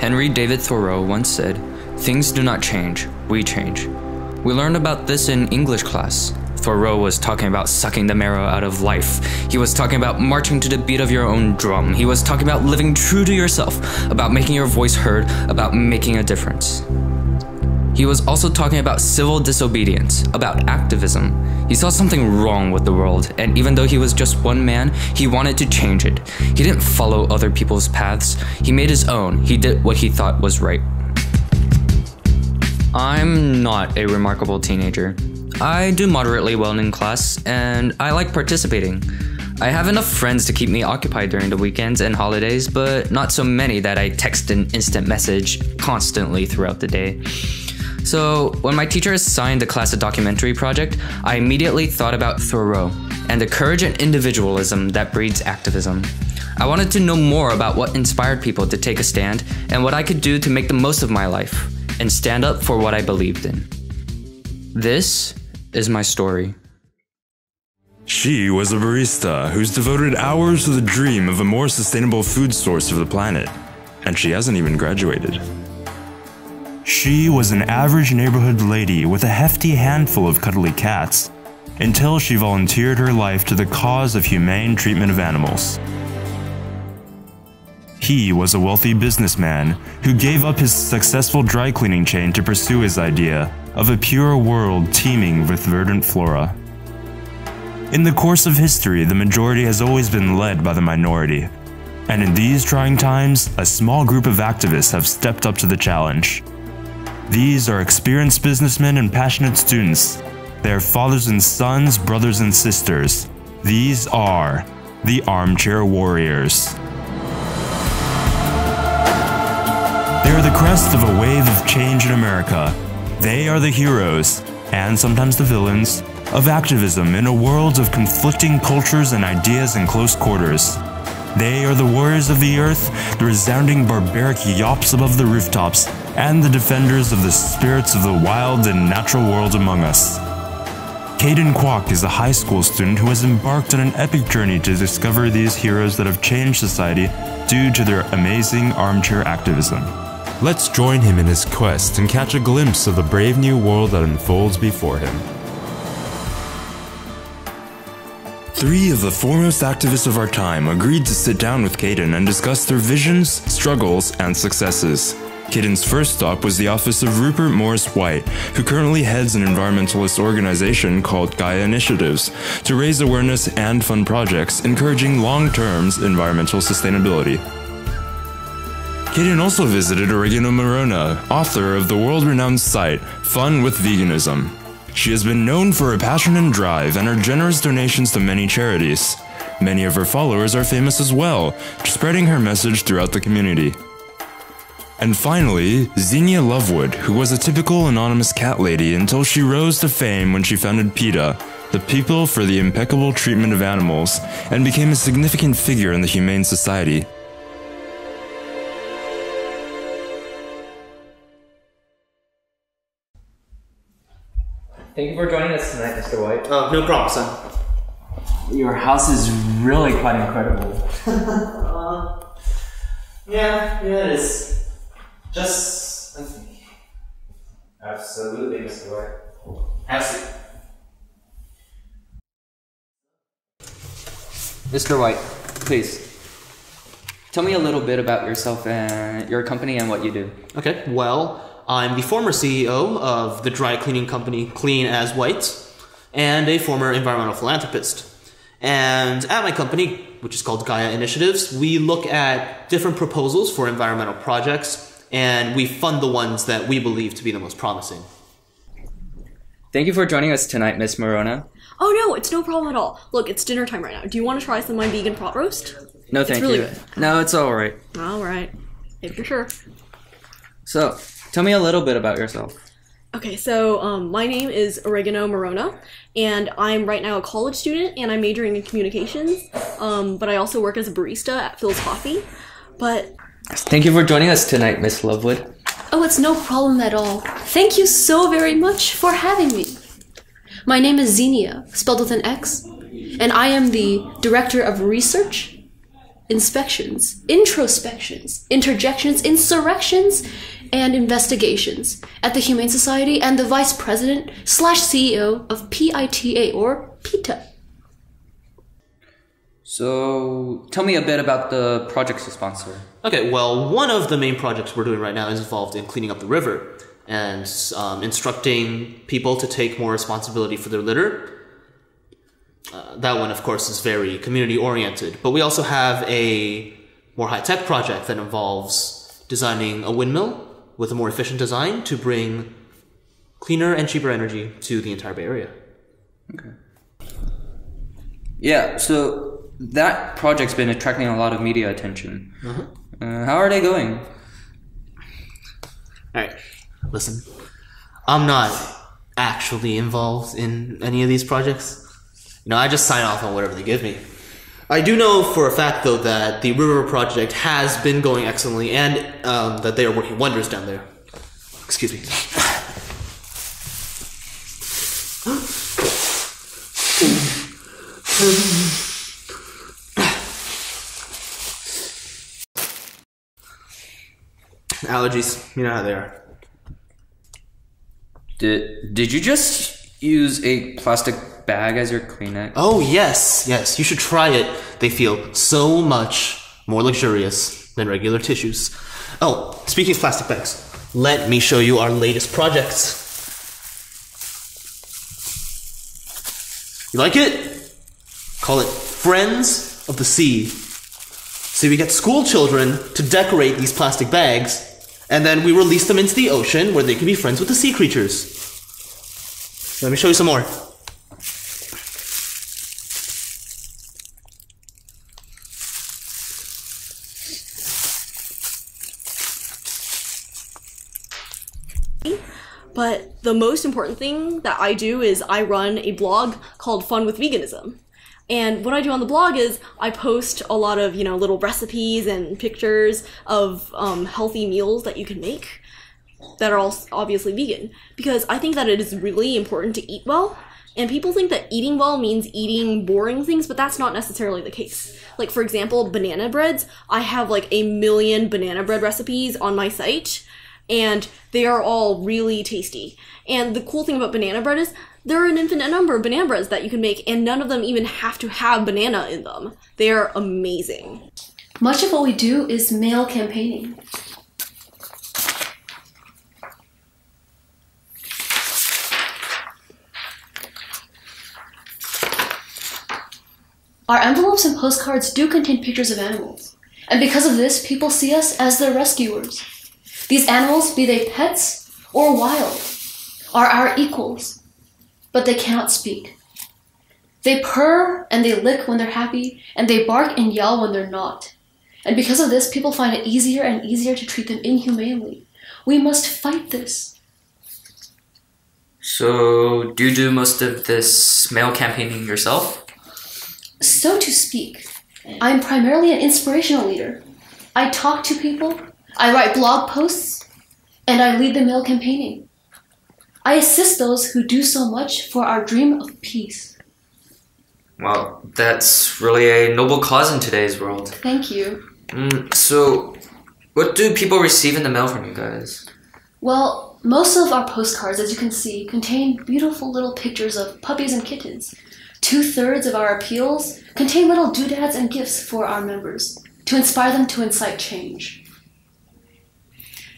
Henry David Thoreau once said, "Things do not change, we change." We learned about this in English class. Thoreau was talking about sucking the marrow out of life. He was talking about marching to the beat of your own drum. He was talking about living true to yourself, about making your voice heard, about making a difference. He was also talking about civil disobedience, about activism. He saw something wrong with the world, and even though he was just one man, he wanted to change it. He didn't follow other people's paths. He made his own. He did what he thought was right. I'm not a remarkable teenager. I do moderately well in class, and I like participating. I have enough friends to keep me occupied during the weekends and holidays, but not so many that I text an instant message constantly throughout the day. So when my teacher assigned the class a documentary project, I immediately thought about Thoreau and the courage and individualism that breeds activism. I wanted to know more about what inspired people to take a stand and what I could do to make the most of my life and stand up for what I believed in. This is my story. She was a barista who's devoted hours to the dream of a more sustainable food source for the planet, and she hasn't even graduated. She was an average neighborhood lady with a hefty handful of cuddly cats, until she volunteered her life to the cause of humane treatment of animals. He was a wealthy businessman who gave up his successful dry cleaning chain to pursue his idea of a pure world teeming with verdant flora. In the course of history, the majority has always been led by the minority, and in these trying times, a small group of activists have stepped up to the challenge. These are experienced businessmen and passionate students. They are fathers and sons, brothers and sisters. These are the Armchair Warriors. They are the crest of a wave of change in America. They are the heroes, and sometimes the villains, of activism in a world of conflicting cultures and ideas in close quarters. They are the warriors of the earth, the resounding barbaric yops above the rooftops, and the defenders of the spirits of the wild and natural world among us. Kayden Kwok is a high school student who has embarked on an epic journey to discover these heroes that have changed society due to their amazing armchair activism. Let's join him in his quest and catch a glimpse of the brave new world that unfolds before him. Three of the foremost activists of our time agreed to sit down with Kayden and discuss their visions, struggles, and successes. Kayden's first stop was the office of Rupert Morris White, who currently heads an environmentalist organization called Gaia Initiatives to raise awareness and fund projects encouraging long-term environmental sustainability. Kayden also visited Oregano Morona, author of the world-renowned site Fun with Veganism. She has been known for her passion and drive and her generous donations to many charities. Many of her followers are famous as well, spreading her message throughout the community. And finally, Xenia Lovewood, who was a typical anonymous cat lady until she rose to fame when she founded PETA, the People for the Impeccable Treatment of Animals, and became a significant figure in the Humane Society. Thank you for joining us tonight, Mr. White. Oh, no problem, son. Your house is really quite incredible. Yeah, it is. Just, I think. Absolutely, Mr. White. Have a seat. Mr. White, please. Tell me a little bit about yourself and your company and what you do. Okay, well, I'm the former CEO of the dry cleaning company Clean as White, and a former environmental philanthropist. And at my company, which is called Gaia Initiatives, we look at different proposals for environmental projects, and we fund the ones that we believe to be the most promising. Thank you for joining us tonight, Miss Morona. Oh no, it's no problem at all. Look, it's dinner time right now. Do you want to try some of my vegan pot roast? No, thank really you. Good. No, it's all right. All right, if you're sure. So, tell me a little bit about yourself. Okay, so my name is Oregano Morona, and I'm right now a college student, and I'm majoring in communications, but I also work as a barista at Phil's Coffee. But thank you for joining us tonight, Miss Lovewood. Oh, it's no problem at all. Thank you so very much for having me. My name is Xenia, spelled with an X, and I am the Director of Research inspections, introspections, interjections, insurrections, and investigations at the Humane Society and the Vice President / CEO of PITA or PETA. So, tell me a bit about the projects you sponsor. Okay, well, one of the main projects we're doing right now is involved in cleaning up the river and instructing people to take more responsibility for their litter. That one, of course, is very community-oriented. But we also have a more high-tech project that involves designing a windmill with a more efficient design to bring cleaner and cheaper energy to the entire Bay Area. Okay. Yeah, so that project's been attracting a lot of media attention. How are they going? Alright, listen. I'm not actually involved in any of these projects. I just sign off on whatever they give me. I do know for a fact, though, that the River project has been going excellently and that they are working wonders down there. Excuse me. Allergies, you know how they are. Did you just use a plastic bag as your Kleenex? Oh, yes, you should try it. They feel so much more luxurious than regular tissues. Oh, speaking of plastic bags, let me show you our latest project. You like it? Call it Friends of the Sea. So we get school children to decorate these plastic bags, and then we release them into the ocean where they can be friends with the sea creatures. Let me show you some more. But the most important thing that I do is I run a blog called Fun with Veganism. And what I do on the blog is I post a lot of, little recipes and pictures of healthy meals that you can make that are all obviously vegan. Because I think that it is really important to eat well. And people think that eating well means eating boring things, but that's not necessarily the case. Like, for example, banana breads. I have like 1 million banana bread recipes on my site, and they are all really tasty. And the cool thing about banana bread is there are an infinite number of banana breads that you can make, and none of them even have to have banana in them. They are amazing. Much of what we do is male campaigning. Our envelopes and postcards do contain pictures of animals, and because of this, people see us as their rescuers. These animals, be they pets or wild, are our equals, but they cannot speak. They purr and they lick when they're happy, and they bark and yell when they're not. And because of this, people find it easier and easier to treat them inhumanely. We must fight this. So, do you do most of this male campaigning yourself? So to speak. I'm primarily an inspirational leader. I talk to people, I write blog posts, and I lead the male campaigning. I assist those who do so much for our dream of peace. Well, that's really a noble cause in today's world. Thank you. So, what do people receive in the mail from you guys? Well, most of our postcards, as you can see, contain beautiful little pictures of puppies and kittens. 2/3 of our appeals contain little doodads and gifts for our members to inspire them to incite change.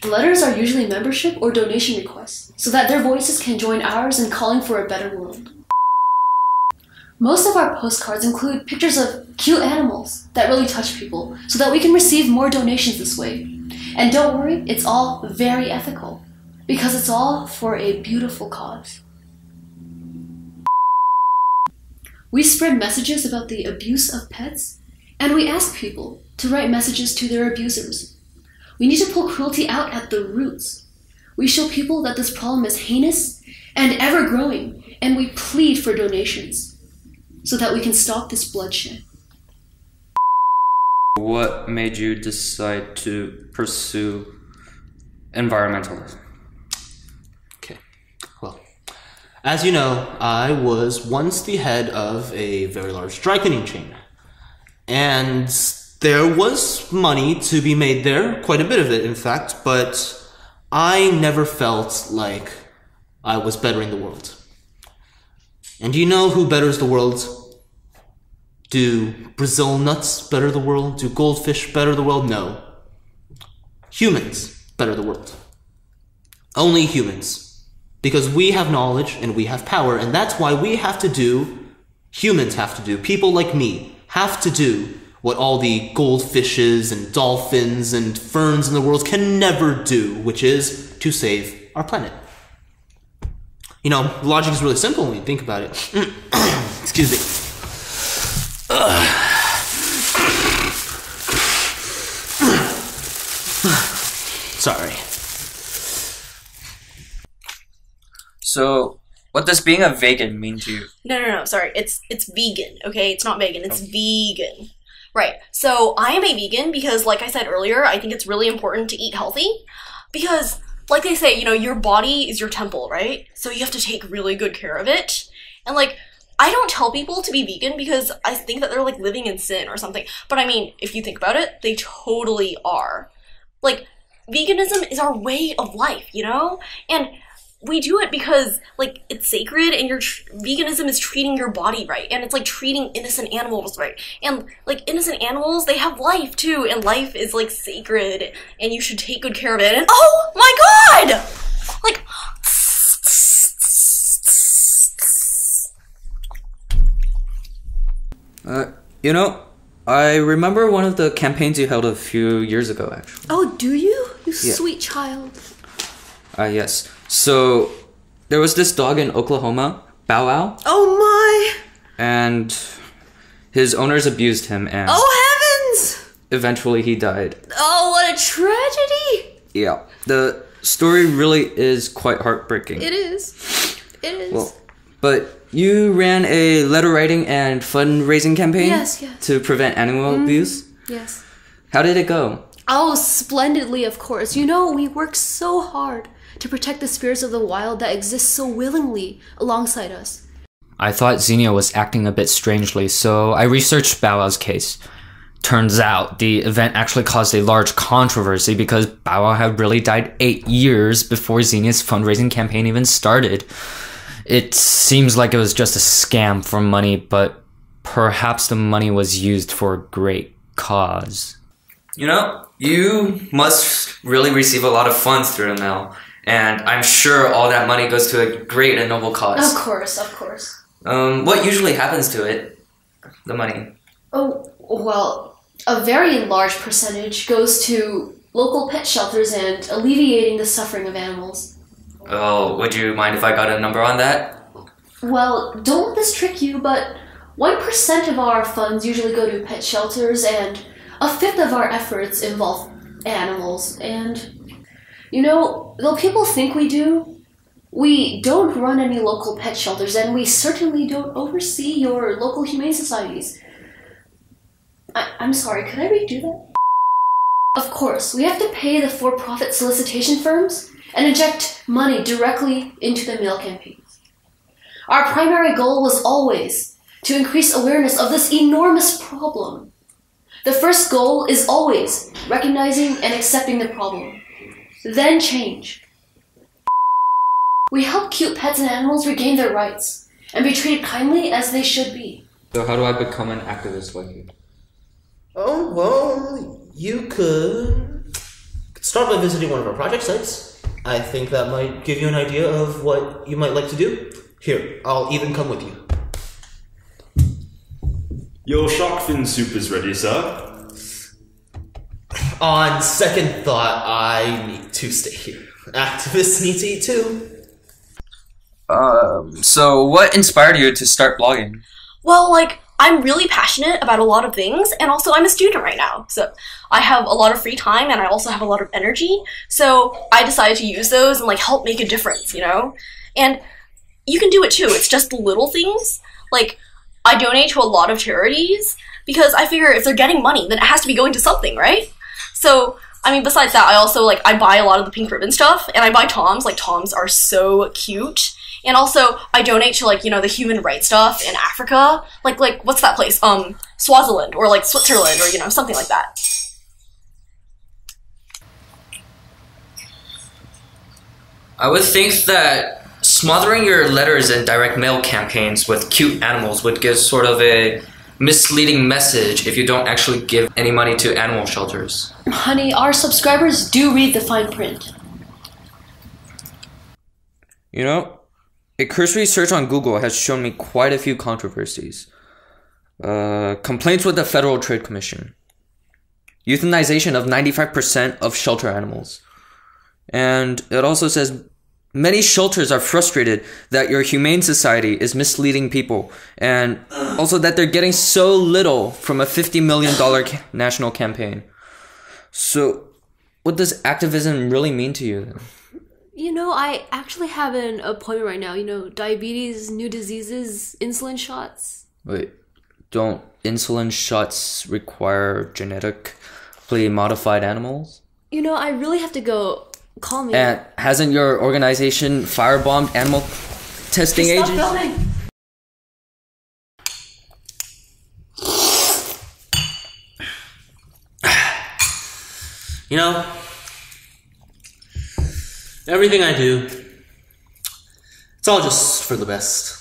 The letters are usually membership or donation requests so that their voices can join ours in calling for a better world. Most of our postcards include pictures of cute animals that really touch people so that we can receive more donations this way. And don't worry, it's all very ethical because it's all for a beautiful cause. We spread messages about the abuse of pets, and we ask people to write messages to their abusers. We need to pull cruelty out at the roots. We show people that this problem is heinous and ever-growing, and we plead for donations so that we can stop this bloodshed. What made you decide to pursue environmentalism? Okay, well, as you know, I was once the head of a very large dry cleaning chain. And there was money to be made there, quite a bit of it, in fact, but I never felt like I was bettering the world. And do you know who betters the world? Do Brazil nuts better the world? Do goldfish better the world? No. Humans better the world. Only humans. Because we have knowledge and we have power, and that's why humans have to do, people like me have to do what all the goldfishes and dolphins and ferns in the world can never do, which is to save our planet. You know, logic is really simple when you think about it. Excuse me. Sorry. So, what does being a vegan mean to you? No, sorry. It's vegan, okay? It's not vegan, it's vegan. Right. So, I am a vegan because, like I said earlier, I think it's really important to eat healthy. Because, like they say, you know, your body is your temple, right? So you have to take really good care of it. And, like, I don't tell people to be vegan because I think that they're, like, living in sin or something. But, I mean, if you think about it, they totally are. Like, veganism is our way of life, you know? And we do it because, like, it's sacred, and veganism is treating your body right, and it's like treating innocent animals right. And, like, innocent animals, they have life too, and life is, like, sacred, and you should take good care of it. And oh my god! Like, You know, I remember one of the campaigns you held a few years ago, actually. oh, do you? You sweet child. Yes. So, there was this dog in Oklahoma, Bow Wow, Oh my! and his owners abused him, and Oh heavens! eventually he died. Oh, what a tragedy! Yeah. The story really is quite heartbreaking. It is. It is. Well, but you ran a letter writing and fundraising campaign Yes. to prevent animal abuse. Yes. How did it go? Oh, splendidly, of course. You know, we work so hard to protect the spirits of the wild that exist so willingly alongside us. I thought Xenia was acting a bit strangely, so I researched Bow Wow's case. Turns out the event actually caused a large controversy because Bow Wow had really died 8 years before Xenia's fundraising campaign even started. It seems like it was just a scam for money, but perhaps the money was used for a great cause. You know, you must really receive a lot of funds through the mail, and I'm sure all that money goes to a great and noble cause. Of course, of course. What usually happens to it? The money? Oh, well, a very large percentage goes to local pet shelters and alleviating the suffering of animals. Oh, would you mind if I got a number on that? Well, don't let this trick you, but 1% of our funds usually go to pet shelters, and a fifth of our efforts involve animals. And, you know, though people think we do, we don't run any local pet shelters, and we certainly don't oversee your local humane societies. I'm sorry, could I redo that? Of course, we have to pay the for-profit solicitation firms and inject money directly into the mail campaigns. Our primary goal was always to increase awareness of this enormous problem. The first goal is always recognizing and accepting the problem, then change. We help cute pets and animals regain their rights and be treated kindly as they should be. So how do I become an activist like you? Oh, well, you could start by visiting one of our project sites. I think that might give you an idea of what you might like to do. Here, I'll even come with you. Your shark fin soup is ready, sir. On second thought, I need to stay here. Activists need to eat too. So what inspired you to start blogging? Well, like, I'm really passionate about a lot of things, and also I'm a student right now. So I have a lot of free time, and I also have a lot of energy. So I decided to use those and, like, help make a difference, you know? And you can do it too. It's just little things. Like, I donate to a lot of charities because I figure if they're getting money, then it has to be going to something, right? So, I mean, besides that, I also, like, I buy a lot of the pink ribbon stuff, and I buy Toms. Like, Toms are so cute. And also, I donate to, like, you know, the human rights stuff in Africa. Like, what's that place? Swaziland, or, like, Switzerland, or, you know, something like that. I would think that smothering your letters and direct mail campaigns with cute animals would give sort of a misleading message if you don't actually give any money to animal shelters. Honey, our subscribers do read the fine print. You know, a cursory search on Google has shown me quite a few controversies. Complaints with the Federal Trade Commission. Euthanization of 95% of shelter animals. And it also says many shelters are frustrated that your humane society is misleading people, and also that they're getting so little from a $50 million national campaign. So, what does activism really mean to you then? You know, I actually have an appointment right now. You know, diabetes, new diseases, insulin shots. Wait, don't insulin shots require genetically modified animals? You know, I really have to go. Call me. And hasn't your organization firebombed animal testing Stop agents? filming. You know, everything I do, it's all just for the best.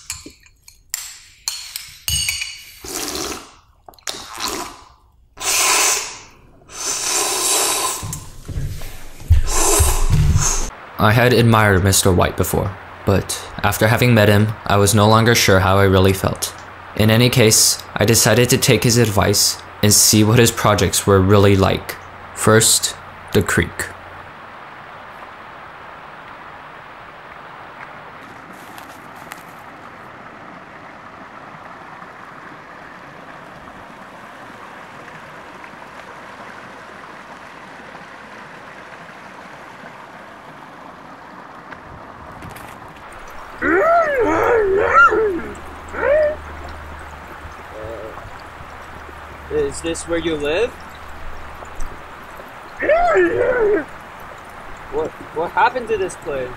I had admired Mr. White before, but after having met him, I was no longer sure how I really felt. In any case, I decided to take his advice and see what his projects were really like. First, the creek. Is this where you live? What happened to this place?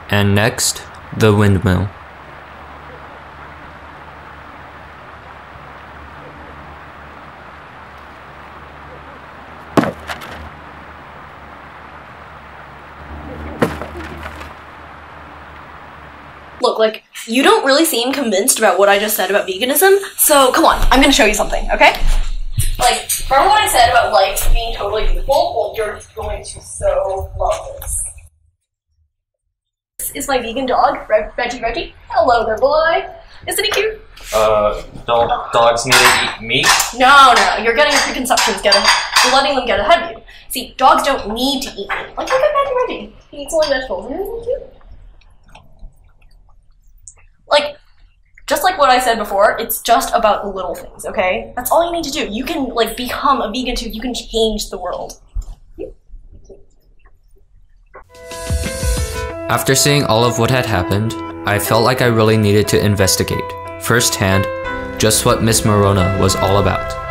And next, the windmill. Look, like, you don't really seem convinced about what I just said about veganism, so come on, I'm gonna show you something, okay? Like, remember what I said about life being totally beautiful? Well, you're going to so love this. This is my vegan dog, Reggie. Hello there, boy. Isn't he cute? Don't dogs need to eat meat? No, you're getting preconceptions, you're letting them get ahead of you. See, dogs don't need to eat meat. Like, look at Reggie. He eats only vegetables. Isn't he cute? Like, just like what I said before, it's just about the little things, okay? That's all you need to do. You can, like, become a vegan too. You can change the world. After seeing all of what had happened, I felt like I really needed to investigate, firsthand, just what Miss Morona was all about.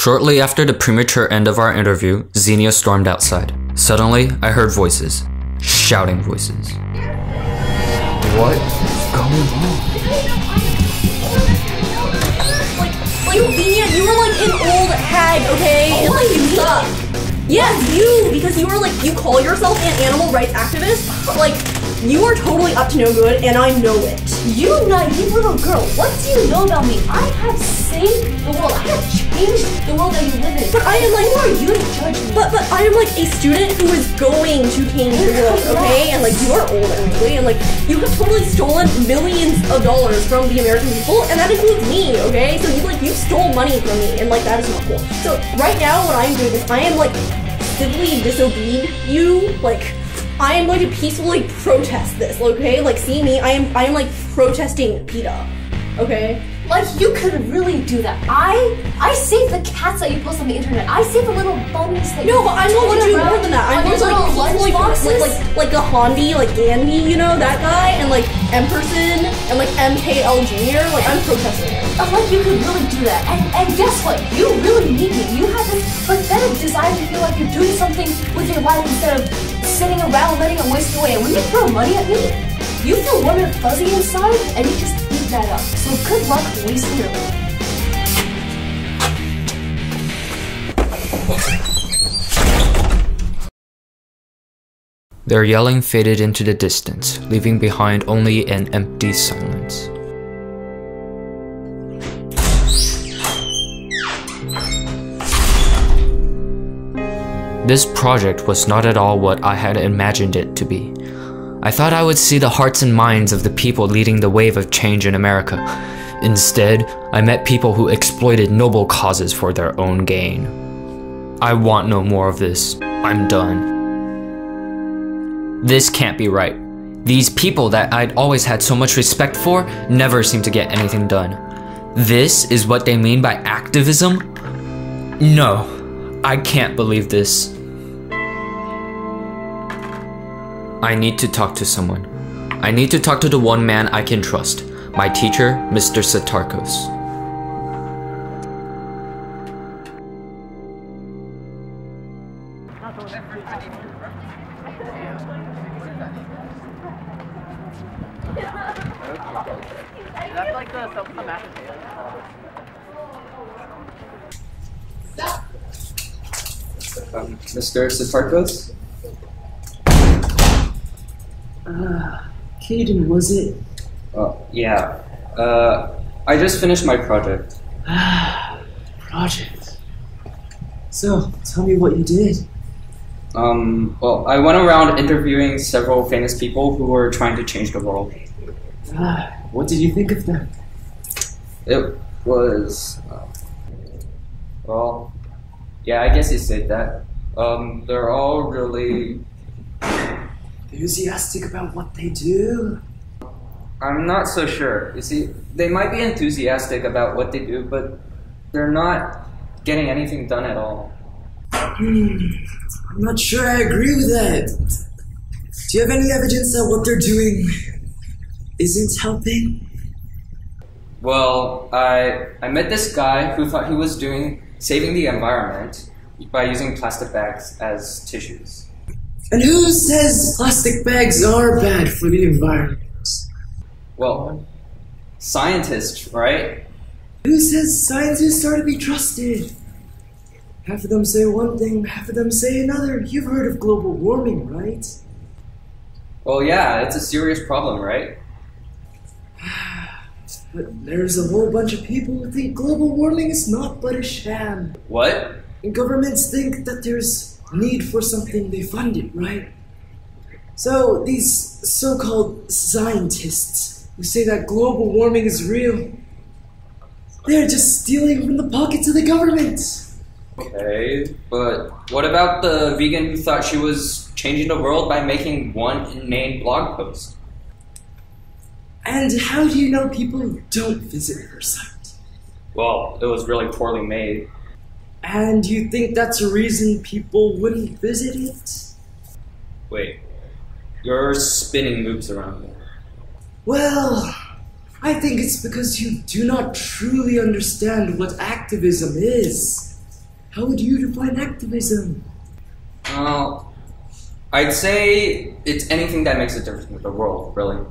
Shortly after the premature end of our interview, Xenia stormed outside. Suddenly, I heard voices. Shouting voices. What is going on? Like, Xenia, you were like an old hag, okay? And like, you suck. Yes, you! Because you were like, you call yourself an animal rights activist, but like, you are totally up to no good, and I know it. You naive little girl, what do you know about me? I have saved the world. I have changed the world that you live in. But I am like, who are you to judge me? But I am like a student who is going to change the world, okay? And like, you are old, actually, and like, you have totally stolen millions of dollars from the American people, and that includes me, okay? So you stole money from me, and like, that is not cool. So right now, what I am doing is I am like civilly disobeyed you, like. I am going to peacefully protest this, okay? Like, see me, I am like protesting PETA, okay? Like, you could really do that. I save the cats that you post on the internet. I save the little bunnies that No, but I'm going to do more than that. I'm going to like like a Hondi, like Gandhi, you know, that guy, and like Emerson, and like MKL Jr. Like, I'm protesting it. Like, you could really do that. And guess what? You really need me. You have this pathetic desire to feel like you're doing something with your life instead of sitting around letting it waste away. And when you throw money at me, you feel warm and fuzzy inside, and you just eat that up. So good luck wasting your life. Their yelling faded into the distance, leaving behind only an empty silence. This project was not at all what I had imagined it to be. I thought I would see the hearts and minds of the people leading the wave of change in America. Instead, I met people who exploited noble causes for their own gain. I want no more of this. I'm done. This can't be right. These people that I'd always had so much respect for never seem to get anything done. This is what they mean by activism? No, I can't believe this. I need to talk to someone. I need to talk to the one man I can trust, my teacher, Mr. Satarkos. Mr. Satarkos? Kayden, was it? Yeah. I just finished my project. Project. So, tell me what you did. Well, I went around interviewing several famous people who were trying to change the world. What did you think of them? It was, well, yeah, I guess you said that. They're all really Enthusiastic about what they do? I'm not so sure. You see, they might be enthusiastic about what they do, but they're not getting anything done at all. I'm not sure I agree with that. Do you have any evidence that what they're doing isn't helping? Well, I met this guy who thought he was saving the environment by using plastic bags as tissues. And who says plastic bags are bad for the environment? Well, scientists, right? Who says scientists are to be trusted? Half of them say one thing, half of them say another. You've heard of global warming, right? Well, yeah, it's a serious problem, right? But there's a whole bunch of people who think global warming is not but a sham. What? And governments think that there's need for something, they fund it, right? So these so-called scientists who say that global warming is real, they're just stealing from the pockets of the government. Okay, but what about the vegan who thought she was changing the world by making one inane blog post? And how do you know people don't visit her site? Well, it was really poorly made. And you think that's a reason people wouldn't visit it? Wait, you're spinning moves around me. Well, I think it's because you do not truly understand what activism is. How would you define activism? Well, I'd say it's anything that makes a difference in the world, really.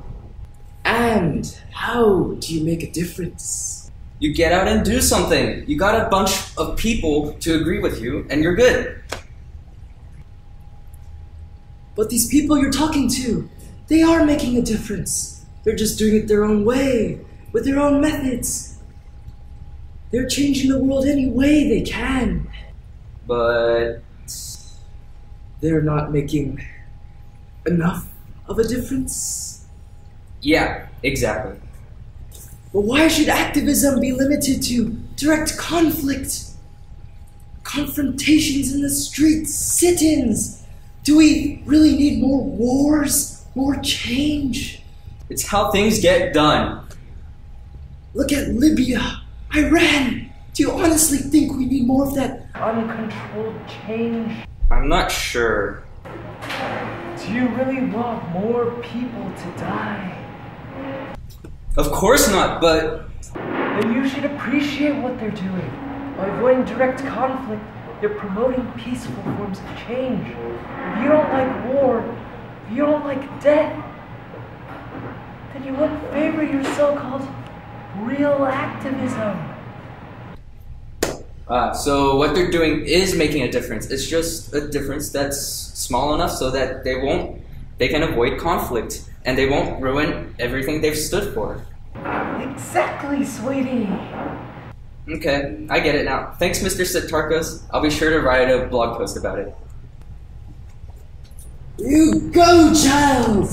And how do you make a difference? You get out and do something. You got a bunch of people to agree with you, and you're good. But these people you're talking to, they are making a difference. They're just doing it their own way, with their own methods. They're changing the world any way they can. But they're not making enough of a difference. yeah, exactly. But why should activism be limited to direct conflict? Confrontations in the streets, sit-ins. Do we really need more wars, more change? It's how things get done. Look at Libya, Iran. Do you honestly think we need more of that uncontrolled change? I'm not sure. Do you really want more people to die? Of course not, but Then you should appreciate what they're doing. By avoiding direct conflict, they're promoting peaceful forms of change. If you don't like war, if you don't like death, then you wouldn't favor your so-called real activism. so what they're doing is making a difference. It's just a difference that's small enough so that they can avoid conflict, and they won't ruin everything they've stood for. Exactly, sweetie. Okay, I get it now. Thanks, Mr. Sitarkos. I'll be sure to write a blog post about it. You go, child!